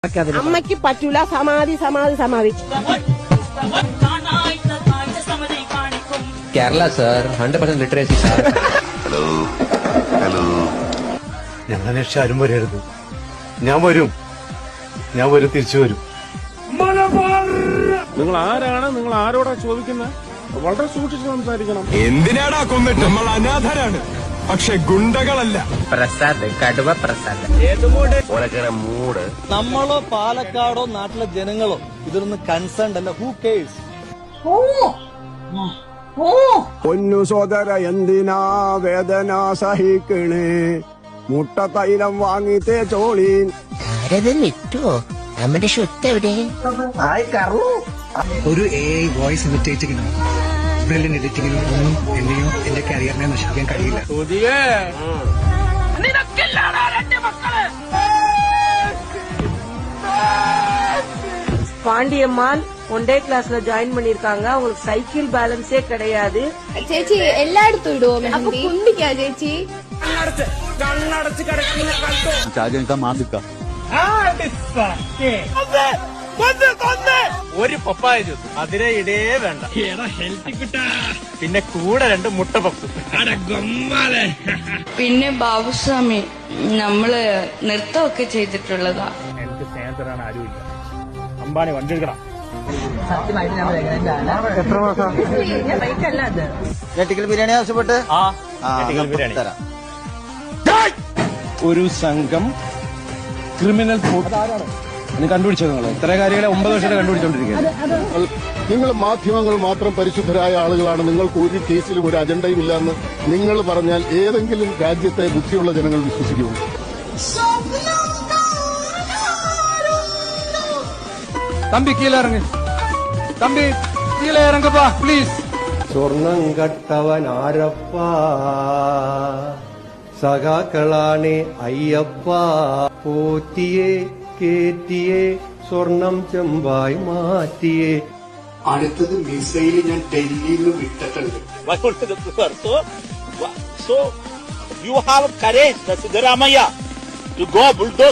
അമ്മയ്ക്ക് പറ്റൂല. സമാധി സമാധി സമാധി. Kerala sir 100% literacy sir. ഞങ്ങൾ അന്വേഷിച്ച് ആരും വരരുത്. ഞാൻ വരും തിരിച്ചു വരും. നിങ്ങൾ ആരാണ്? നിങ്ങൾ ആരോടാ ചോദിക്കുന്നത്? വളരെ സൂക്ഷിച്ച് സംസാരിക്കണം. എന്തിനാടാ കൊന്നിട്ട്? നമ്മൾ അനാഥരാണ്, പക്ഷെ ഗുണ്ടകളല്ല. പ്രസാദ്, കടുവ പ്രസാദ്. മൂട് നമ്മളോ പാലക്കാടോ നാട്ടിലെ ജനങ്ങളോ ഇതിലൊന്നും കൺസേൺ അല്ല. Who curse? പൊന്നു സോദര എന്തിനാ വേദന സഹിക്കണേ? മുട്ട തൈലം വാങ്ങി തേച്ചോളീൻ. നമ്മുടെ ഷുട്ട് എവിടെ? ഒരു AI വോയിസ് ഇമിറ്റേറ്റിങ്ങിനോ ബ്രില്യൻ എഡിറ്റിങ്ങിനോ ഒന്നും എന്നെയോ എന്റെ കരിയറിനെ നശിപ്പിക്കാൻ കഴിയില്ല. பாண்டியம்மாள் ஒன்டே கிளாஸ்ல ஜாயின் பண்ணிருக்காங்க. உங்களுக்கு சைக்கிள் பேலன்ஸே கிடையாது. ചേച്ചി എല്ലായിടത്തും ഇടുവോ മെഹന്തി? കുണ്ടിക്കാ ചേച്ചി? ഒരു പപ്പായ ജ്യൂസ് അതിനെ ഇടേ വേണ്ട. പിന്നെ കൂടെ 2 മുട്ട പപ്സ്. പിന്നെ ബാബുസ്വാമി നമ്മള് നൃത്തമൊക്കെ ചെയ്തിട്ടുള്ളതാ. എനിക്ക് സ്നേഹത്തിനാണ് ആരുമില്ല. അമ്പാനി വണ്ടി എടുക്കണം. ചിക്കൻ ബിരിയാണി ആവശ്യപ്പെട്ട് ബിരിയാണി. ഒരു സംഘം ക്രിമിനൽ കണ്ടുപിടിച്ചത് നിങ്ങൾ ഇത്ര കാര്യങ്ങളെ 9 വർഷത്തെ കണ്ടുപിടിച്ചോണ്ടിരിക്കുന്നത്. നിങ്ങൾ മാധ്യമങ്ങൾ മാത്രം പരിശുദ്ധരായ ആളുകളാണ്. നിങ്ങൾക്ക് ഒരു കേസിലും ഒരു അജണ്ടയും ഇല്ലെന്ന് നിങ്ങൾ പറഞ്ഞാൽ ഏതെങ്കിലും രാജ്യത്തെ ബുദ്ധിയുള്ള ജനങ്ങൾ വിശ്വസിക്കുമോ? തമ്പി കീഴിലിറങ്ങ്. തമ്പി കീഴിലിറങ്ങപ്പാ പ്ലീസ്. സ്വർണം കട്ടവൻ ആരപ്പ, സഖാക്കളാണ് അയ്യപ്പ. പോറ്റിയെ കേറ്റിയെ സ്വർണം ചെമ്പായി മാറ്റിയേ. അടുത്തത് മിസൈൽ ഞാൻ ഡൽഹിയിൽ നിന്ന് വിട്ടിട്ടുണ്ട്. So you have courage, Siddaramaiah, to go bulldoze.